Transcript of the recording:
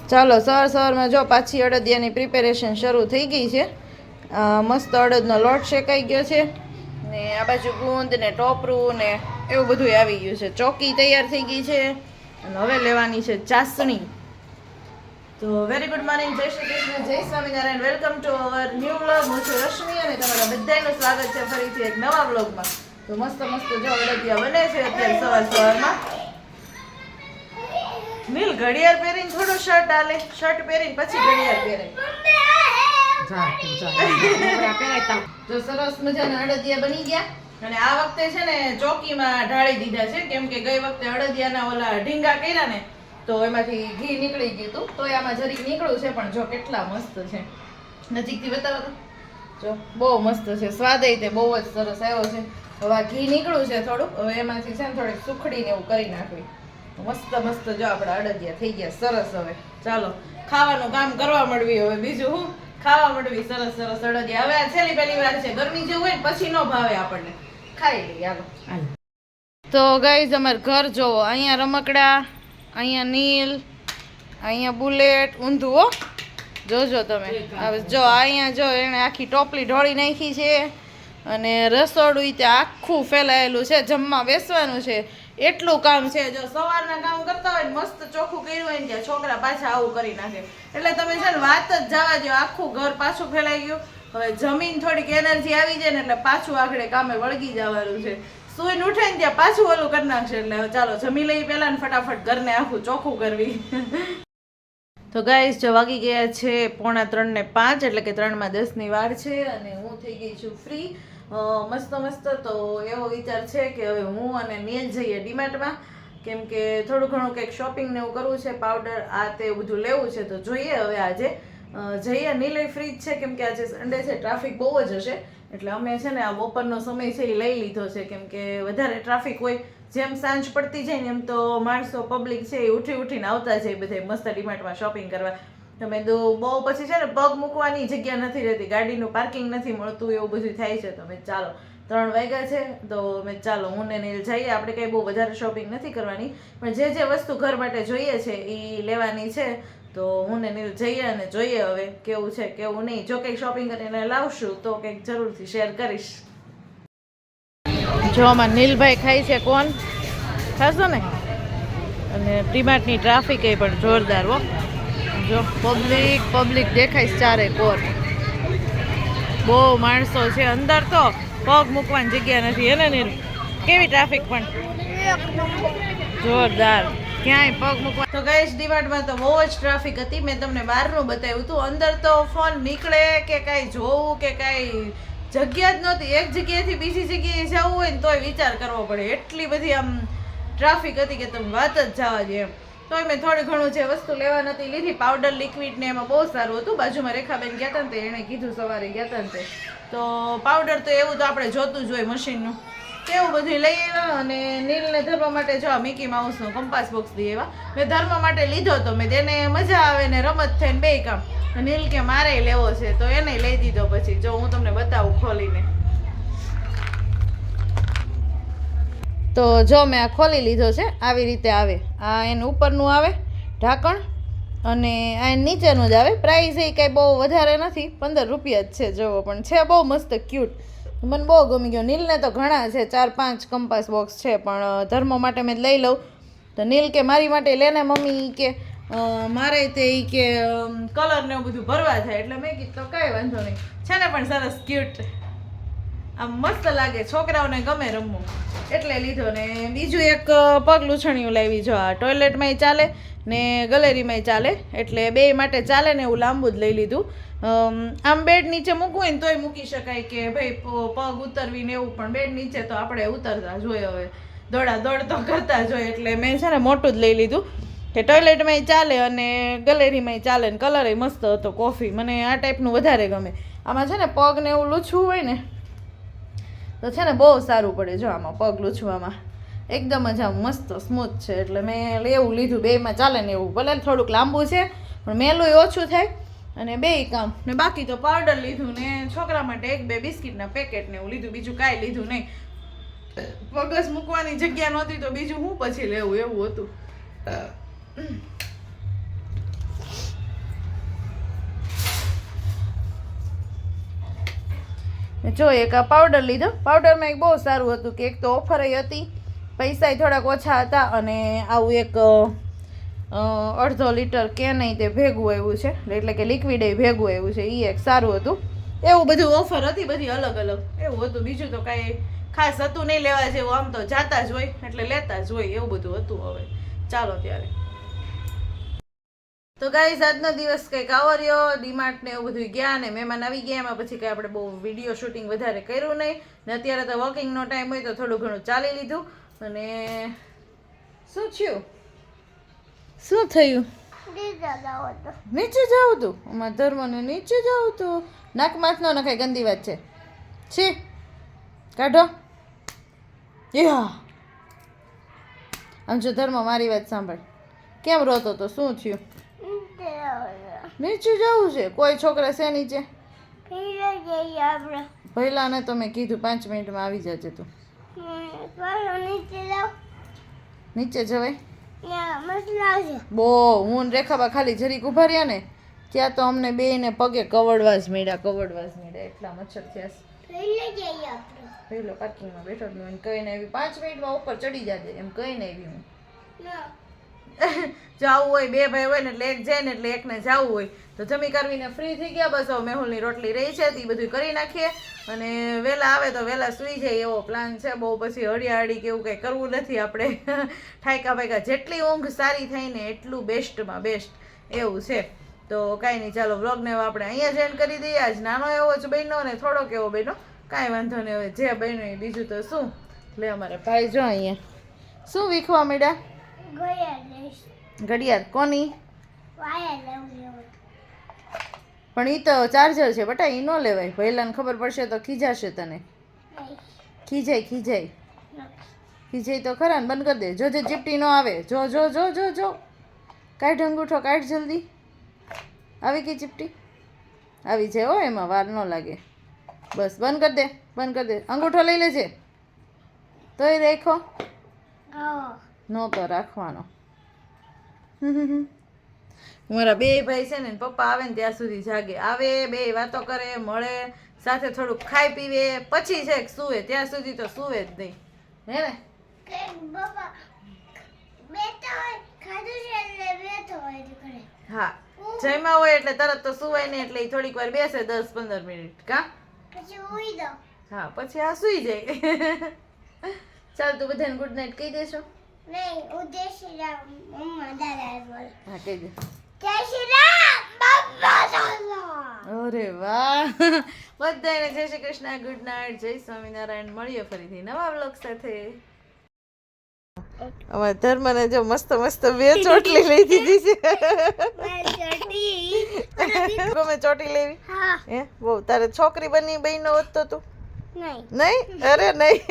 ચાલો સવારમાં જો પાછી અડદિયાની પ્રિપેરેશન શરૂ થઈ ગઈ છે. મસ્ત અડદનો લોટ શેકાઈ ગયો છે ને આ બાજુ ગુંદ ને ટોપરું ને એવું બધું આવી ગયું છે. ચોકી તૈયાર થઈ ગઈ છે અને હવે લેવાની છે ચાસણી. તો વેરી ગુડ મોર્નિંગ, જય શ્રી કૃષ્ણ, જય Swaminarayan. Welcome to our new vlog. હું છું રશ્મિ અને તમારા બધાનું સ્વાગત છે ફરીથી એક નવા વ્લોગમાં. તો મસ્ત જો અડદિયા બને છે અત્યારે સવારમાં. નીલ ઘડિયાળ પહેરીને થોડું શર્ટ આલે, શર્ટ પહેરીને પછી ઘડિયાળ પહેરે. જો સરસ મજાના અડદિયા બની ગયા અને આ વખતે છે ને ચોકીમાં ઢાળી દીધા છે, કેમ કે ગઈ વખતે અડદિયાના ઓલા ઢીંગા કર્યા ને તો એમાંથી ઘી નીકળી ગયું હતું. તો આમાં જરીક નીકળ્યું છે, પણ જો કેટલા મસ્ત છે. નજીકથી બતાવો તો. જો બહુ મસ્ત છે, સ્વાદ તે બહુ જ સરસ આવ્યો છે. હવે ઘી નીકળ્યું છે થોડુંક, હવે એમાંથી છે ને થોડીક સુખડીને એવું કરી નાખવી. મસ્ત જો આપણા અડદિયા થઈ ગયા સરસ. હવે ચાલો ખાવાનું કામ કરવા મળવી. હવે બીજું હું ખાવા મળવી સરસ અડદિયા. હવે આ છેલ્લી પહેલી વાર છે, ગરમી જેવું હોય ને પછી ન ભાવે આપણને, ખાઈ લઈએ. હાલો તો ગાઈઝ અમાર ઘર જોવો. અહીંયા રમકડા, અહીંયા નીલ, અહીંયા બુલેટ, ઊંધું હો જોજો તમે. હવે જો અહીંયા જો એને આખી ટોપલી ઢોળી નાખી છે અને રસોડું ત્યાં આખું ફેલાયેલું છે. જમવા બેસવાનું છે એટલું કામ છે. જો સવારના કામ કરતા હોય ને મસ્ત ચોખ્ખું કર્યું હોય ને ત્યાં છોકરા પાછા આવું કરી નાખે. એટલે તમે છે ને વાત જ જવા દો, આખું ઘર પાછું ફેલાઈ ગયું. હવે જમીન થોડીક એનર્જી આવી જાય ને એટલે પાછું આગળ કામે વળગી જવાનું છે. સુઈને ઉઠે ને ત્યાં પાછું ઓલું કરી નાખશે. એટલે ચાલો જમી લઈ પહેલા ને ફટાફટ ઘરને આખું ચોખ્ખું કરવી. તો ગાઈસ જો વાગી ગયા છે 3:45, એટલે કે 3:10 વાર છે અને હું થઈ ગઈ છું ફ્રી. મસ્ત તો એવો વિચાર છે કે હવે હું અને નીલ જઈએ ડીમાર્ટમાં, કેમ કે થોડું ઘણું કંઈક શોપિંગ ને એવું કરવું છે, પાવડર આ તે બધું લેવું છે. તો જોઈએ હવે આજે જઈએ. નીલ ફ્રી જ છે કેમ કે આજે સન્ડે છે, ટ્રાફિક બહુ જ હશે. એટલે અમે છે ને આ બપોરનો સમય છે એ લઈ લીધો છે, કેમ કે વધારે ટ્રાફિક હોય. જેમ સાંજ પડતી જાય ને એમ તો માણસો પબ્લિક છે એ ઉઠીને આવતા જાય બધે મસ્ત ડીમાર્ટમાં શોપિંગ કરવા. તમે બહુ પછી છે ને પગ મૂકવાની જગ્યા નથી રહેતી, ગાડીનું પાર્કિંગ નથી મળતું, એવું બધું થાય છે. તો ચાલો 3 વાગ્યા છે તો ચાલો હું ને નીલ જઈએ. આપણે કંઈ બહુ વધારે શોપિંગ નથી કરવાની, પણ જે વસ્તુ ઘર માટે જોઈએ છે એ લેવાની છે. તો હું ને નીલ જઈએ અને જોઈએ હવે કેવું છે કેવું નહીં. જો કંઈક શોપિંગ કરીને લાવશું તો કંઈક જરૂરથી શેર કરીશ. જો આમાં નીલભાઈ ખાય છે કોણ ખાશો ને. અને ડીમાર્ટની ટ્રાફિક એ પણ જોરદાર હો. જો પબ્લિક દેખાય ચારે કોર, બહુ માણસો છે અંદર. તો પગ મૂકવાની જગ્યા નથી એને નીલ. કેવી ટ્રાફિક પણ જોરદાર, ક્યાંય પગ મૂકવા. તો ગાઈસ ડીમાર્ટમાં તો બહુ જ ટ્રાફિક હતી. મેં તમને બહારનું બતાવ્યું હતું, અંદર તો ફોન નીકળે કે કાંઈ જોવું કે કાંઈ જગ્યા જ નહોતી. એક જગ્યાએથી બીજી જગ્યાએ જવું હોય ને તોય વિચાર કરવો પડે, એટલી બધી આમ ટ્રાફિક હતી કે તમે વાત જ જવા દે એમ. તોય મેં થોડું ઘણું જે વસ્તુ લેવા નથી લીધી, પાવડર લિક્વિડ ને એમાં બહુ સારું હતું. બાજુમાં રેખાબેન ગયા હતા ને તે એણે કીધું સવારે ગયા હતા ને તે. તો પાવડર તો એવું તો આપણે જોતું જ હોય મશીનનું, તેવું બધું લઈ આવ્યા. અને નીલને ધર્મ માટે જો મિકી માઉસનો કંપાસ બોક્સ લઈ આવ્યા. મેં ધર્મ માટે લીધો હતો, મેં તેને મજા આવે ને રમત થઈને બે કામ. નીલ કે મારે લેવો છે તો એને લઈ દીધો. પછી જો હું તમને બતાવું ખોલીને. તો જો મેં આ ખોલી લીધો છે, આવી રીતે આવે. આ એનું ઉપરનું આવે ઢાંકણ અને આ નીચેનું જ આવે. પ્રાઇસ એ કાંઈ બહુ વધારે નથી, 15 રૂપિયા જ છે. જોવો પણ છે બહુ મસ્ત ક્યુટ, મને બહુ ગમી ગયો. નીલને તો ઘણા છે, 4-5 કંપાસ બોક્સ છે, પણ ધર્મ માટે મેં લઈ લઉં. તો નીલ કે મારી માટે લેને મમ્મી, કે મારે તે કે કલર ને એવું બધું ભરવા થાય. એટલે મેં કીધું તો કાંઈ વાંધો નહીં, છે ને પણ સરસ ક્યુટ, આમ મસ્ત લાગે, છોકરાઓને ગમે રમવું એટલે લીધો. ને બીજું એક પગ લૂછણિયું લાવી. જો આ ટોયલેટમાંય ચાલે ને ગેલેરીમાંય ચાલે, એટલે બે માટે ચાલે ને એવું લાંબુ જ લઈ લીધું. આમ બેડ નીચે મૂકવું હોય ને તોય મૂકી શકાય કે ભાઈ પગ ઉતરવીને એવું, પણ બેડ નીચે તો આપણે ઉતરતા જોઈએ, હવે દોડ તો કરતા જોઈએ. એટલે મેં છે ને મોટું જ લઈ લીધું કે ટોયલેટમાંય ચાલે અને ગેલેરીમાંય ચાલે. ને કલર એ મસ્ત હતો કોફી, મને આ ટાઈપનું વધારે ગમે. આમાં છે ને પગ ને એવું લૂછવું હોય ને તો છે ને બહુ સારું પડે. જો આમાં પગ લૂછવામાં એકદમ જ આમ મસ્ત સ્મૂથ છે, એટલે મેં એવું લીધું. બેમાં ચાલે ને એવું, ભલે થોડુંક લાંબુ છે પણ મેલું ઓછું થાય અને બેય કામ. ને બાકી તો પાવડર લીધું ને છોકરા માટે 1-2 બિસ્કિટના પેકેટ ને એવું લીધું, બીજું કાંઈ લીધું નહીં. પગસ મૂકવાની જગ્યા નહોતી તો બીજું હું પછી લેવું, એવું હતું. જો એક આ પાવડર લીધો. પાવડરમાં એક બહુ સારું હતું કે એક તો ઓફર હતી, પૈસા થોડાક ઓછા હતા, અને આવું એક અડધો લીટર કે નહીં તે ભેગું આવ્યું છે, એટલે કે લિક્વિડ એ ભેગું આવ્યું છે. એ એક સારું હતું. એવું બધું ઓફર હતી, બધી અલગ અલગ એવું હતું. બીજું તો કાંઈ ખાસ હતું નહીં લેવા જેવું. આમ તો જાતા જ હોય એટલે લેતા જ હોય એવું બધું હતું. હવે ચાલો ત્યારે તો ગાઈઝ આજનો દિવસ કંઈક આવો રહ્યો. ડીમાર્ટ ને એવું બધું ગયા ને મહેમાન આવી ગયા. એમાં પછી કંઈ આપણે બહુ વિડીયો શૂટિંગ વધારે કર્યું નહીં ને અત્યારે તો વોકિંગનો ટાઈમ હોય તો થોડું ઘણું ચાલી લીધું. અને શું થયું? શું થયું? નીચે જાવ તું? અમારા ધર્મને નીચે જાવ તું? નાકમાં ન નખાય, ગંદી વાત છે. છી કાઢો. યા આમ જો ધર્મ મારી વાત સાંભળ. કેમ રોતો તો? શું થયું? નીચે જવું છે? કોઈ છોકરા છે નીચે? પહેલા ને તો મેં કીધું 5 મિનિટમાં આવી જજે તું. નીચે જવાય? બહુ હું રેખાબા ખાલી જરીક ઉભા રહ્યા ને ત્યાં તો અમને બેયને પગે કવડવા જ મળ્યા. એટલા મચ્છર થયા. પહેલો પાર્કિંગમાં બેઠો જ નહીં કહીને આવી 5 મિનિટમાં ઉપર ચડી જાજે એમ કહીને આવી હું. જવું હોય બે ભાઈ હોય ને એટલે એક જાય ને એટલે એકને જવું હોય તો જમી કરવીને ફ્રી થઈ ગયા. બસ હવે મેહુલની રોટલી રહી છે તે બધું કરી નાખીએ અને વહેલા આવે તો વહેલા સૂઈ જાય એવો પ્લાન છે. બહુ પછી હળિયાળી કે એવું કંઈ કરવું નથી આપણે. ઠાયકા ભાઈકા જેટલી ઊંઘ સારી થાય ને એટલું બેસ્ટમાં બેસ્ટ એવું છે. તો કાંઈ નહીં, ચાલો વ્લોગને આપણે અહીંયા જ એન્ડ કરી દઈએ. આજ નાનો એવો જ બન્યો ને થોડોક એવો બન્યો, કાંઈ વાંધો નહીં. હવે જે બન્યો એ બીજું તો શું. લે અમારા ભાઈ જો અહીંયા શું વીખવા માંડ્યા? ઘડિયાળ કોની? પણ ઈ તો ચાર્જર છે બટા, ઈ ન લેવાય. પહેલાને ખબર પડશે તો ખીજાશે તને. ખીજાય તો ખરા ને. બંધ કરી દે. જો ચીપટી ન આવે. જો કાઢ અંગૂઠો, કાઢ જલ્દી. આવી ગઈ ચીપટી? આવી જાય હો, એમાં વાર ન લાગે. બસ બંધ કરી દે. અંગૂઠો લઈ લેજે. તોય રાખો નહોતો રાખવાનો. મારા બે ભાઈ છે ને પપ્પા આવે ને ત્યાં સુધી જાગે. આવે બે વાતો કરે, મળે, સાથે થોડુંક ખાઈ પીવે, પછી છે સુવે. ત્યાં સુધી તો સુવે જ નહીં. હે ને હા, જમ્યા હોય એટલે તરત તો સુવાય નહીં. એટલે થોડીક વાર બેસે 10-15 મિનિટ. કા હા પછી આ સુઈ જાય. ચાલ તું બધાને ગુડ નાઇટ કહી દેશો? નહીં, જય શ્રી રામ મમ્મા દાદા બોલ. હા કહી દે. જય શ્રી રામ મમ્મા દાદા. અરે વાહ. બધાને જય શ્રી કૃષ્ણ, ગુડ નાઇટ, જય સ્વામિનારાયણ. મળીએ ફરીથી નવા વ્લોગ સાથે. અમારા ધર્મને જો મસ્ત બે ચોટલી લઈ દીધી છે. ગમે ચોટી લેવી? હે બહુ તારે છોકરી બની બહેનો હોત તો તું? નહીં. અરે નહીં.